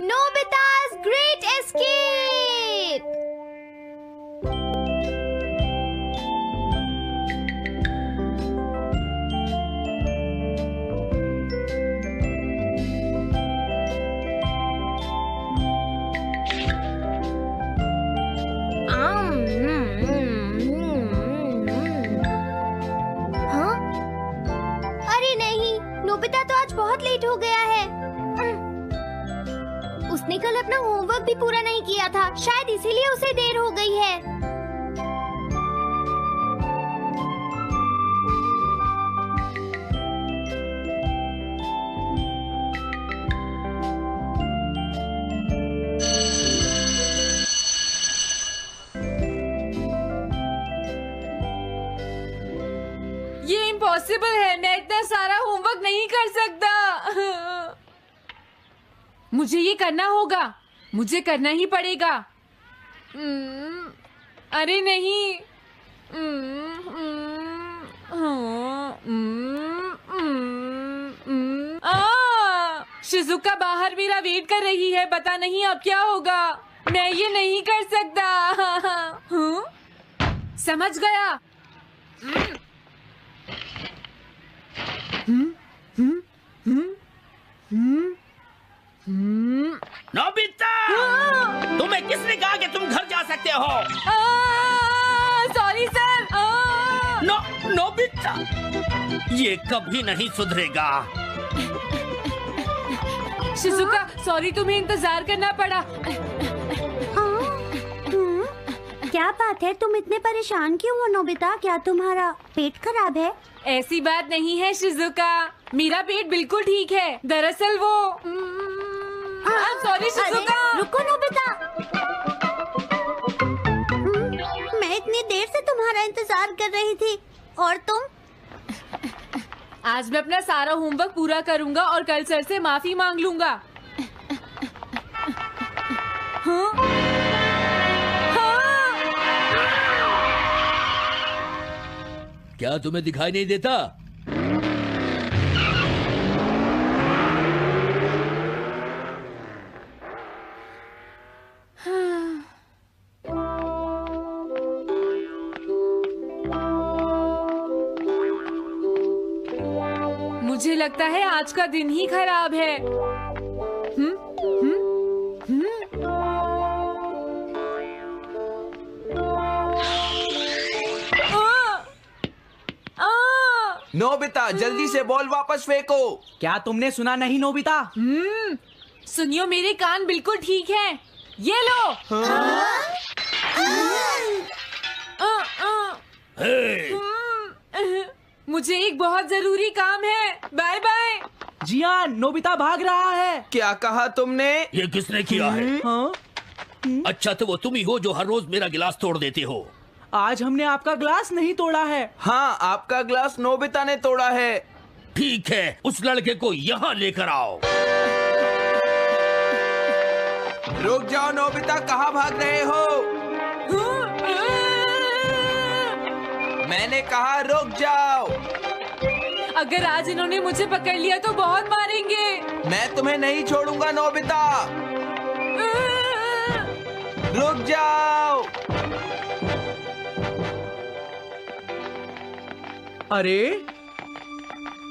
Nobita's Great Escape! हाँ? अरे नहीं, नोबिता तो आज बहुत लेट हो गया है। उसने कल अपना होमवर्क भी पूरा नहीं किया था, शायद इसीलिए उसे देर हो गई है। ये इम्पॉसिबल है, मैं इतना सारा होमवर्क नहीं कर सकता। मुझे ये करना होगा, मुझे करना ही पड़ेगा। अरे नहीं। शिजुका बाहर मेरा वेट कर रही है, पता नहीं अब क्या होगा। मैं ये नहीं कर सकता। समझ गया। नोबिता, तुम्हें किसने कहा कि तुम घर जा सकते हो? Sorry sir. नोबिता, ये कभी नहीं सुधरेगा। शिजुका, सॉरी तुम्हें इंतजार करना पड़ा। क्या बात है, तुम इतने परेशान क्यों हो नोबिता? क्या तुम्हारा पेट खराब है? ऐसी बात नहीं है शिजुका, मेरा पेट बिल्कुल ठीक है। दरअसल वो सॉरी शिजुका। रुको नोबिता, मैं इतनी देर से तुम्हारा इंतजार कर रही थी और तुम? आज मैं अपना सारा होमवर्क पूरा करूंगा और कल सर से माफी मांग लूंगा। हाँ? हाँ? क्या तुम्हें दिखाई नहीं देता? मुझे लगता है आज का दिन ही खराब है। नोबिता, जल्दी से बॉल वापस फेंको। क्या तुमने सुना नहीं नोबिता? सुनियो, मेरे कान बिल्कुल ठीक हैं। ये लो। मुझे एक बहुत जरूरी काम है। Bye bye. जियान, नोबिता भाग रहा है। क्या कहा तुमने? ये किसने किया है? हाँ? अच्छा, तो वो तुम ही हो जो हर रोज मेरा गिलास तोड़ देते हो। आज हमने आपका ग्लास नहीं तोड़ा है। हाँ, आपका ग्लास नोबिता ने तोड़ा है। ठीक है, उस लड़के को यहाँ लेकर आओ। रुक जाओ नोबिता, कहाँ भाग रहे हो? मैंने कहा रुक जाओ। अगर आज इन्होंने मुझे पकड़ लिया तो बहुत मारेंगे। मैं तुम्हें नहीं छोड़ूंगा नोबिता, रुक जाओ। अरे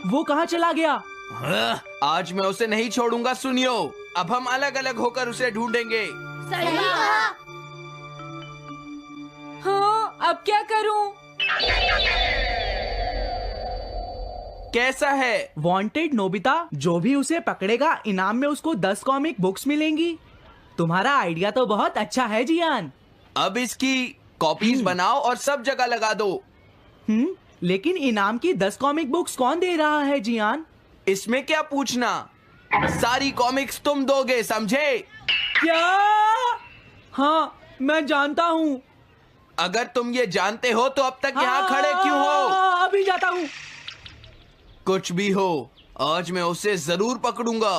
वो कहाँ चला गया? आज मैं उसे नहीं छोड़ूंगा। सुनियो, अब हम अलग अलग होकर उसे ढूंढेंगे। सही कहा। हाँ, अब क्या करूं? कैसा है? वांटेड नोबिता, जो भी उसे पकड़ेगा इनाम में उसको 10 कॉमिक बुक्स मिलेंगी। तुम्हारा आइडिया तो बहुत अच्छा है जियान। अब इसकी कॉपीज बनाओ और सब जगह लगा दो। लेकिन इनाम की 10 कॉमिक बुक्स कौन दे रहा है जियान? इसमें क्या पूछना, सारी कॉमिक्स तुम दोगे, समझे? क्या? हाँ, मैं जानता हूँ। अगर तुम ये जानते हो तो अब तक यहाँ खड़े क्यों हो? अभी जाता हूँ। कुछ भी हो, आज मैं उसे जरूर पकड़ूंगा।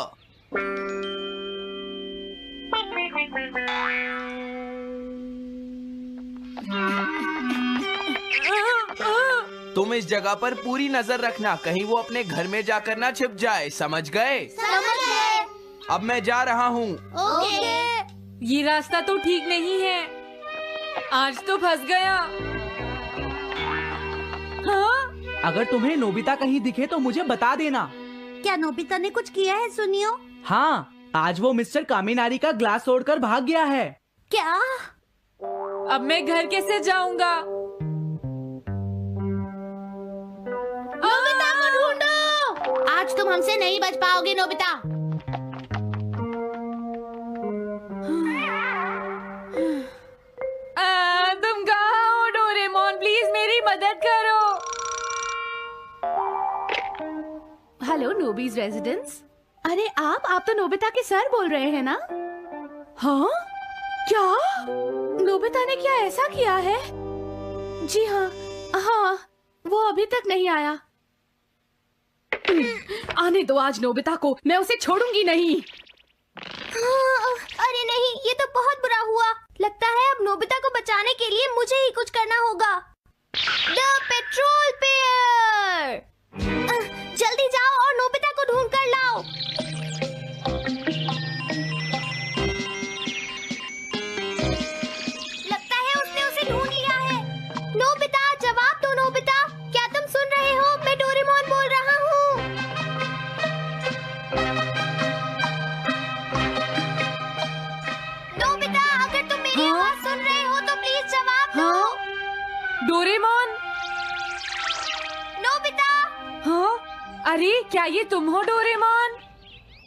तुम इस जगह पर पूरी नजर रखना, कहीं वो अपने घर में जाकर ना छिप जाए, समझ गए? समझ गए। अब मैं जा रहा हूँ। ओके। ये रास्ता तो ठीक नहीं है, आज तो फंस गया। हाँ? अगर तुम्हें नोबिता कहीं दिखे तो मुझे बता देना। क्या नोबिता ने कुछ किया है सुनियो? हाँ, आज वो मिस्टर कामिनारी का ग्लास तोड़कर भाग गया है। क्या? अब मैं घर कैसे जाऊंगा? नोबिता को ढूंढो। आज तुम हमसे नहीं बच पाओगे नोबिता। तुम कहाँ हो डोरेमोन? प्लीज मेरी मदद करो। हेलो नोबीज रेजिडेंस। अरे आप तो नोबिता के सर बोल रहे हैं ना? हाँ? क्या? नोबिता ने क्या ऐसा किया है? जी हाँ, वो अभी तक नहीं आया। आने दो आज नोबिता को, मैं उसे छोड़ूंगी नहीं। अरे नहीं, ये तो बहुत बुरा हुआ। लगता है अब नोबिता को बचाने के लिए मुझे ही कुछ करना होगा। द पेट्रोल पेयर, जल्दी जाओ और नोबिता को ढूंढ कर लाओ। लगता है उसने उसे ढूंढ लिया है। नोबिता, जवाब दो नोबिता, क्या तुम सुन रहे हो? मैं डोरेमोन बोल रहा हूँ। नोबिता, अगर तुम मेरी आवाज सुन रहे हो तो प्लीज जवाब दो। डोरेमोन? नोबिता, हाँ? अरे क्या ये तुम हो डोरेमोन?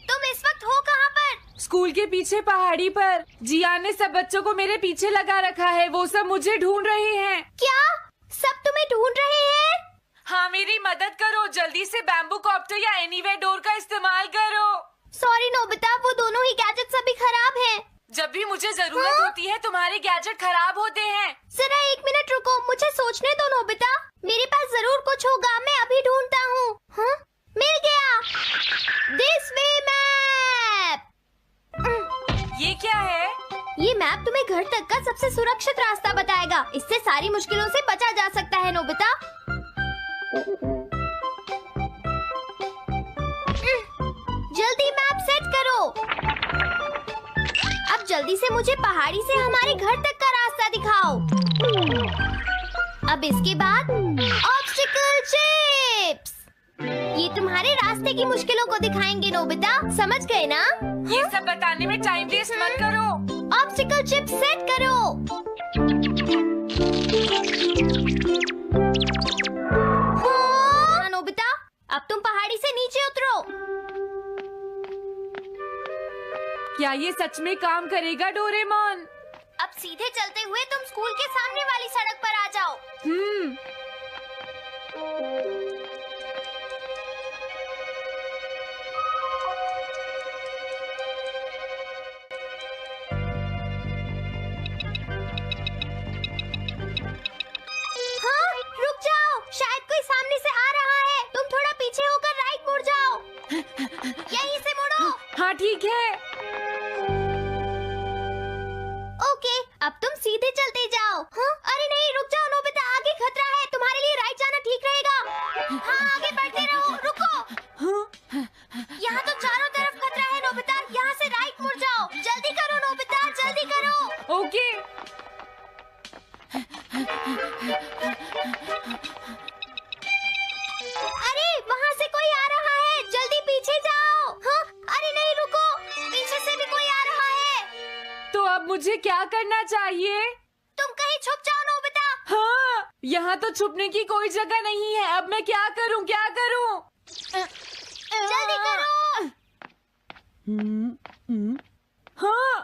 तुम इस वक्त हो कहाँ पर? स्कूल के पीछे पहाड़ी पर। जियान ने सब बच्चों को मेरे पीछे लगा रखा है, वो सब मुझे ढूंढ रहे हैं। क्या सब तुम्हें ढूंढ रहे हैं? हाँ, मेरी मदद करो, जल्दी से बैम्बू कॉप्टर या एनीवेयर डोर का इस्तेमाल करो। सॉरी नोबिता, वो दोनों ही गैजेट्स अभी खराब हैं। जब भी मुझे जरूरत होती है तुम्हारे गैजेट खराब होते हैं। जरा 1 मिनट रुको, मुझे सोचने दो नोबिता। मेरे पास जरूर कुछ होगा, मैं अभी ढूंढता हूँ। हाँ? मिल गया। This way map. ये क्या है? ये मैप तुम्हें घर तक का सबसे सुरक्षित रास्ता बताएगा। इससे सारी मुश्किलों से बचा जा सकता है नोबिता। जल्दी मैप सेट करो। अब जल्दी से मुझे पहाड़ी से हमारे घर तक का रास्ता दिखाओ। अब इसके बाद ऑब्स्टिकल चिप्स। ये तुम्हारे रास्ते की मुश्किलों को दिखाएंगे नोबिता, समझ गए ना? ये सब बताने में टाइम वेस्ट मत करो। ऑब्स्टिकल चिप्स सेट करो। हाँ, नोबिता, अब तुम पहाड़ी से नीचे उतरो। क्या ये सच में काम करेगा डोरेमोन? अब सीधे चलते हुए तुम स्कूल के सामने वाली सड़क पर आ जाओ। हाँ, रुक जाओ, शायद कोई सामने से आ रहा है। तुम थोड़ा पीछे होकर राइट मुड़ जाओ। यहीं से मुड़ो। हाँ ठीक है। ओके, अब तुम सीधे चलते जाओ। हाँ? अरे नहीं, रुक जाओ नोबिता, आगे खतरा है। तुम्हारे लिए राइट जाना ठीक रहेगा। हाँ, आगे बढ़ते रहो। रुको, यहाँ तो चारों तरफ खतरा है नोबिता, यहाँ से राइट मुड़ जाओ। जल्दी करो नोबिता, जल्दी करो। ओके। अरे वहाँ से कोई आ रहा है, जल्दी पीछे जाओ। हाँ? अरे नहीं, रुको, पीछे से भी कोई आ रहा है। तो अब मुझे क्या करना चाहिए? तुम कहीं छुप जाओ नोबिता। हाँ, यहाँ तो छुपने की कोई जगह नहीं है। अब मैं क्या करूँ, क्या करूँ? जल्दी करो। हाँ,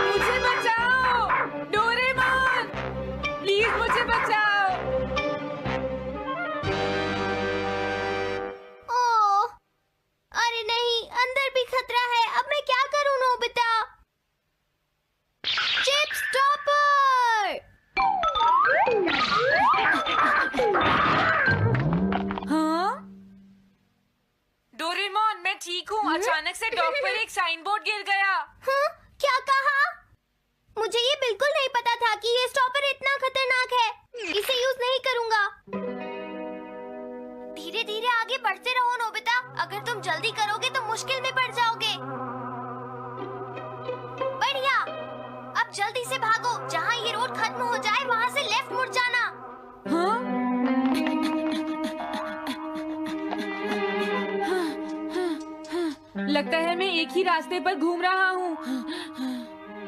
मुझे बचाओ डोरेमोन, प्लीज मुझे बचाओ। ओह, अरे नहीं, अंदर भी खतरा है। अब मैं क्या करूं नोबिता? Chip stopper. हाँ? डोरेमोन, मैं ठीक हूँ। अचानक से डॉक पर एक साइन बोर्ड गिर गया। हाँ? क्या कहा? मुझे ये बिल्कुल नहीं पता था कि ये स्टॉपर इतना खतरनाक है। इसे यूज नहीं करूंगा। धीरे धीरे आगे बढ़ते रहो नोबिता। अगर तुम जल्दी करोगे तो मुश्किल में पड़ जाओगे। बढ़िया, अब जल्दी से भागो। जहाँ ये रोड खत्म हो जाए वहाँ से लेफ्ट मुड़ जाना। हाँ? लगता है मैं एक ही रास्ते पर घूम रहा हूँ।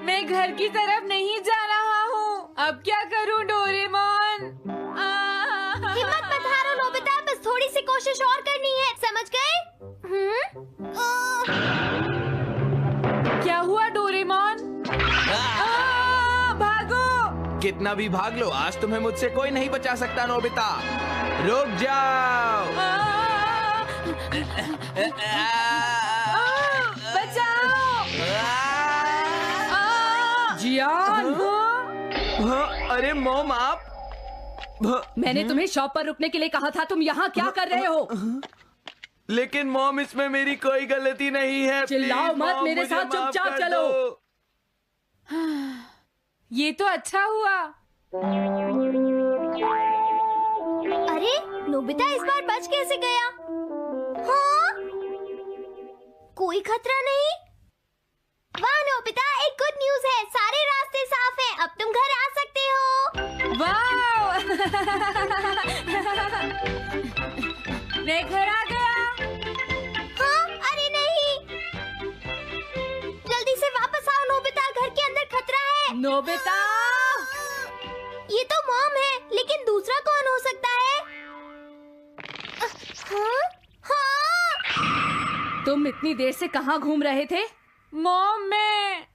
मैं घर की तरफ नहीं जा रहा हूँ। अब क्या करूँ डोरेमोन? हिम्मत मत हारो नोबिता, बस थोड़ी सी कोशिश और करनी है, समझ गए? क्या हुआ डोरेमोन? भागो! कितना भी भाग लो, आज तुम्हें मुझसे कोई नहीं बचा सकता नोबिता। रुक जाओ। बचाओ! जियान! अरे मॉम, आप मैंने तुम्हें शॉप पर रुकने के लिए कहा था, तुम यहाँ क्या कर रहे हो? लेकिन मॉम, इसमें मेरी कोई गलती नहीं है। चिल्लाओ प्लीज, मत, मॉम, मेरे मुझे साथ माफ चुपचाप कर चलो। दो। ये तो अच्छा हुआ। अरे नोबिता इस बार बच कैसे गया? हाँ? कोई खतरा नहीं? वाह नोबिता, एक गुड न्यूज है, सारे रास्ते साफ हैं, अब तुम घर आ सकते हो। वाओ! मैं घर आ गया। हाँ? अरे नहीं, जल्दी से वापस आओ नोबिता, घर के अंदर खतरा है। नोबिता! ये तो मॉम है, लेकिन दूसरा कौन हो सकता है? हाँ? हाँ? तुम इतनी देर से कहाँ घूम रहे थे? मॉम, मैं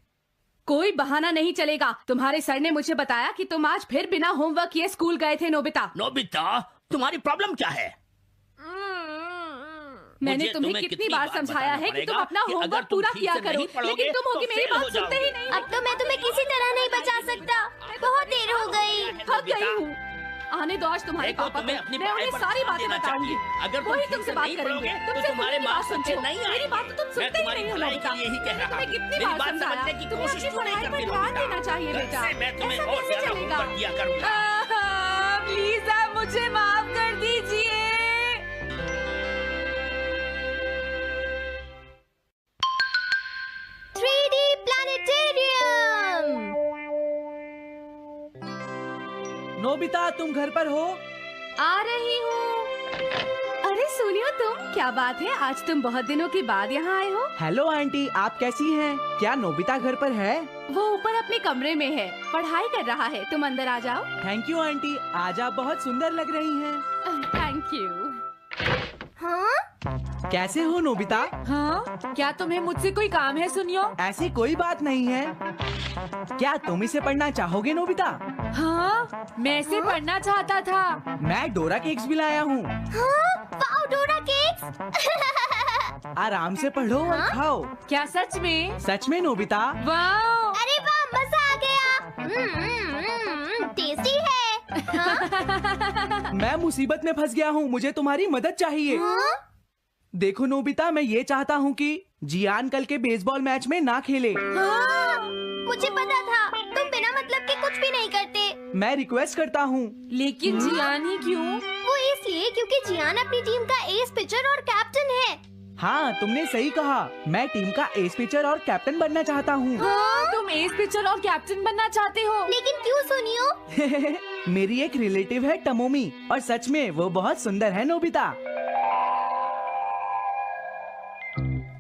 कोई बहाना नहीं चलेगा। तुम्हारे सर ने मुझे बताया कि तुम आज फिर बिना होमवर्क किए स्कूल गए थे नोबिता। नोबिता, तुम्हारी प्रॉब्लम क्या है? मैंने मुझे तुम्हें कितनी बार समझाया है कि तुम अपना कि अगर होमवर्क तुम पूरा ठीक किया से करो, नहीं पढ़ोगे, लेकिन तुम होगी तो मेरी फेल हो बात सुनते ही जाओगे। नहीं। अब तो मैं तुम्हें किसी तरह नहीं बचा सकता, बहुत देर हो गई। थक गई हूँ। आने दो आज तुम्हारे देखो, पापा तुम्हें को, अपनी मैं पढ़ाई उन्हें पर सारी ध्यान बातें देना बताऊंगी। चाहिए। अगर तुम वही ठीक तुमसे से बात नहीं करेंगे। पढ़ोगे, तो तुमसे तुम्हारे मेरी मार्क्स बात अच्छे सुनते हो। नहीं मेरी आएंगे। बात तो तुम मैं सुनते ही तुम्हारी नहीं हो भलाई नोबिता। के लिए ही कह रहा तुम्हें हूँ। कितनी मेरी बार बात समझाया, समझने की तुम्हें कोशिश अपनी क्यों नहीं पढ़ाई पर करती ध्यान नोबिता? देना चाहिए घर बेटा। से मैं तुम्हें ऐसा और कैसे ज्यादा चलेगा? होमवर्क दिया करूंगा। प्लीज आप मुझे माफ कर दीजिए। 3D planetarium. नोबिता, तुम घर पर हो? आ रही हूँ। अरे सुनियो तुम, क्या बात है, आज तुम बहुत दिनों के बाद यहाँ आए हो। हेलो आंटी, आप कैसी हैं? क्या नोबिता घर पर है? वो ऊपर अपने कमरे में है, पढ़ाई कर रहा है। तुम अंदर आ जाओ। थैंक यू आंटी, आज आप बहुत सुंदर लग रही हैं। Thank you. हाँ? कैसे हो नोबिता? हाँ? क्या तुम्हें मुझसे कोई काम है सुनियो? ऐसी कोई बात नहीं है। क्या तुम इसे पढ़ना चाहोगे नोबिता? हाँ? मैं इसे पढ़ना चाहता था। मैं डोरा केक्स भी लाया हूँ। हाँ? वाओ, डोरा केक्स। आराम से पढ़ो और खाओ। क्या सच में? सच में नोबिता? वाओ! अरे वाह, मजा आ गया। टेस्टी है। हाँ? मैं मुसीबत में फंस गया हूँ, मुझे तुम्हारी मदद चाहिए। हाँ? देखो नोबिता, मैं ये चाहता हूँ कि जियान कल के बेसबॉल मैच में ना खेले। हाँ? मुझे पता था, तुम बिना मतलब के कुछ भी नहीं करते। मैं रिक्वेस्ट करता हूँ। लेकिन जियान ही क्यों? वो इसलिए क्योंकि जियान अपनी टीम का एस पिचर और कैप्टन है। हाँ, तुमने सही कहा। मैं टीम का एस पिचर और कैप्टन बनना चाहता हूँ। हाँ? तुम एस पिचर और कैप्टन बनना चाहते हो? लेकिन क्यों सुनियो? मेरी एक रिलेटिव है टमोमी, और सच में वो बहुत सुंदर है नोबिता।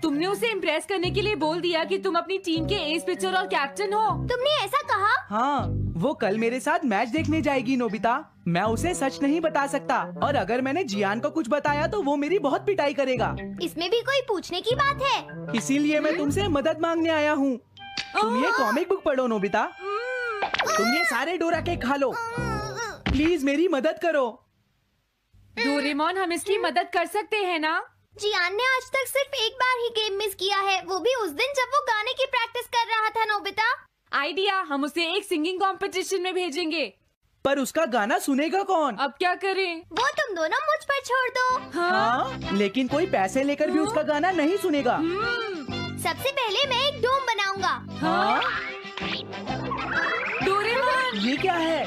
तुमने उसे इम्प्रेस करने के लिए बोल दिया कि तुम अपनी टीम के एस पिचर और कैप्टन हो। तुमने ऐसा कहा? हाँ, वो कल मेरे साथ मैच देखने जाएगी नोबिता। मैं उसे सच नहीं बता सकता, और अगर मैंने जियान को कुछ बताया तो वो मेरी बहुत पिटाई करेगा। इसमें भी कोई पूछने की बात है? इसीलिए मैं तुमसे मदद मांगने आया हूँ। तुम ये कॉमिक बुक पढ़ो नोबिता। तुम ये सारे डोरा केक खा लो। प्लीज मेरी मदद करो। डोरेमोन, हम इसकी मदद कर सकते हैं ना? जियान ने आज तक सिर्फ एक बार ही गेम मिस किया है, वो भी उस दिन जब वो गाने की प्रैक्टिस कर रहा था नोबिता। आइडिया, हम उसे एक सिंगिंग कंपटीशन में भेजेंगे। पर उसका गाना सुनेगा कौन? अब क्या करें? वो तुम दोनों मुझ पर छोड़ दो। हाँ, लेकिन कोई पैसे लेकर भी उसका गाना नहीं सुनेगा। सबसे पहले मैं एक डोम बनाऊंगा। हाँ? डोरेमोन! ये क्या है?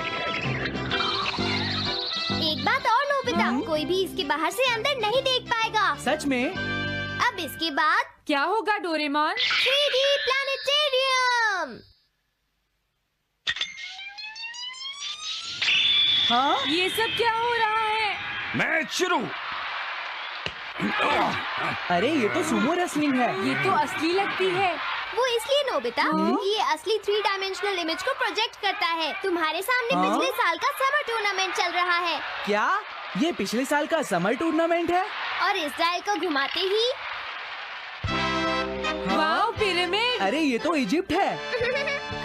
एक बात और नोबिता, कोई भी इसके बाहर से अंदर नहीं देख पाएगा। जाएगा। सच में? अब इसके बाद क्या होगा डोरेमोन? 3D planetarium. हाँ? ये सब क्या हो रहा है? मैच शुरू। अरे ये तो सुमो रेसलिंग है। ये तो असली लगती है। वो इसलिए नोबिता, ये असली 3 डायमेंशनल इमेज को प्रोजेक्ट करता है। तुम्हारे सामने हाँ? पिछले साल का समर टूर्नामेंट चल रहा है क्या ये पिछले साल का समर टूर्नामेंट है? और इस डायल को घुमाते ही वाओ, पिरामिड। अरे ये तो इजिप्ट है।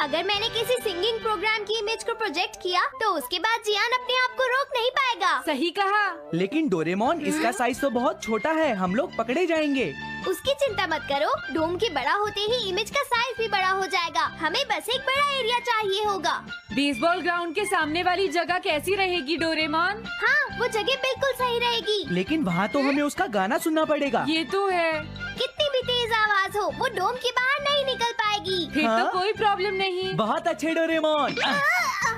अगर मैंने किसी सिंगिंग प्रोग्राम की इमेज को प्रोजेक्ट किया तो उसके बाद जियान अपने आप को रोक नहीं पाएगा। सही कहा। लेकिन डोरेमोन इसका साइज तो बहुत छोटा है, हम लोग पकड़े जाएंगे। उसकी चिंता मत करो, डोम के बड़ा होते ही इमेज का साइज भी बड़ा हो जाएगा। हमें बस एक बड़ा एरिया चाहिए होगा। बेसबॉल ग्राउंड के सामने वाली जगह कैसी रहेगी डोरेमोन? हाँ, वो जगह बिल्कुल सही रहेगी। लेकिन वहाँ तो हमें उसका गाना सुनना पड़ेगा। ये तो है। कितनी भी तेज आवाज हो, वो डोम के बाहर नहीं निकल पाएगी। फिर हाँ? तो कोई प्रॉब्लम नहीं। बहुत अच्छे डोरेमोन।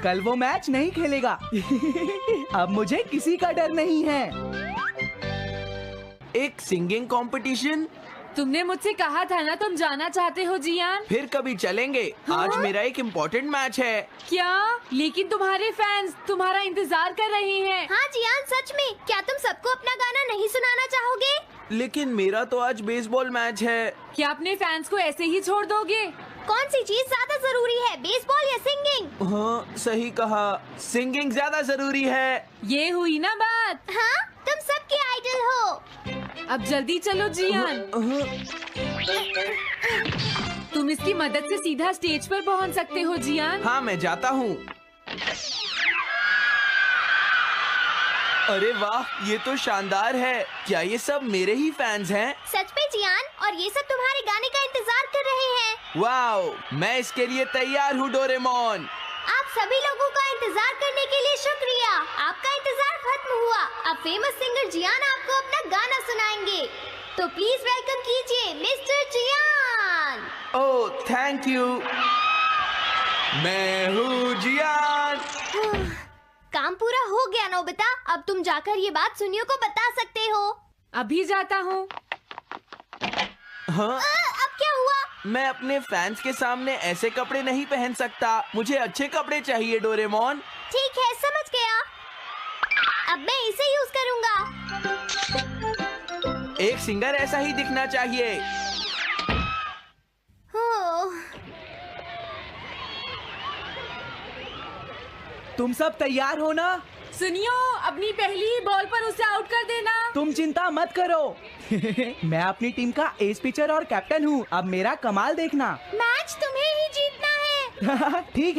कल वो मैच नहीं खेलेगा। अब मुझे किसी का डर नहीं है। एक सिंगिंग कंपटीशन? तुमने मुझसे कहा था ना तुम जाना चाहते हो जियान। फिर कभी चलेंगे। आज मेरा एक इम्पोर्टेंट मैच है। क्या? लेकिन तुम्हारे फैंस तुम्हारा इंतजार कर रहे हैं। हाँ जियान, सच में। क्या तुम सबको अपना गाना नहीं सुनाना चाहोगे? लेकिन मेरा तो आज बेसबॉल मैच है। क्या अपने फैंस को ऐसे ही छोड़ दोगे? कौन सी चीज ज्यादा जरूरी है, बेसबॉल या सिंगिंग? हाँ, सही कहा। सिंगिंग ज्यादा जरूरी है। ये हुई ना बात। हाँ, तुम सबके आइडल हो। अब जल्दी चलो जियान। तुम इसकी मदद से सीधा स्टेज पर पहुंच सकते हो जियान। हाँ, मैं जाता हूँ। अरे वाह, ये तो शानदार है। क्या ये सब मेरे ही फैंस हैं? सच में जियान, और ये सब तुम्हारे गाने का इंतजार कर रहे हैं। वाओ, मैं इसके लिए तैयार हूँ डोरेमोन। आप सभी लोगों का इंतजार करने के लिए शुक्रिया। आपका इंतजार खत्म हुआ। अब फेमस सिंगर जियान आपको अपना गाना सुनाएंगे। तो प्लीज वेलकम कीजिए mister Jiyan. Oh, thank you. मैं हूँ जियान। काम पूरा हो गया नोबिता। अब तुम जाकर ये बात सुनियो को बता सकते हो। अभी जाता हूँ। हाँ, अब क्या हुआ? मैं अपने फैंस के सामने ऐसे कपड़े नहीं पहन सकता। मुझे अच्छे कपड़े चाहिए डोरेमोन। ठीक है, समझ गया। अब मैं इसे यूज करूँगा। एक सिंगर ऐसा ही दिखना चाहिए। तुम सब तैयार हो ना? सुनियो, अपनी पहली ही बॉल पर उसे आउट कर देना। तुम चिंता मत करो। मैं अपनी टीम का एस पिचर और कैप्टन हूँ। अब मेरा कमाल देखना। मैच तुम्हें ही जीतना है। ठीक है।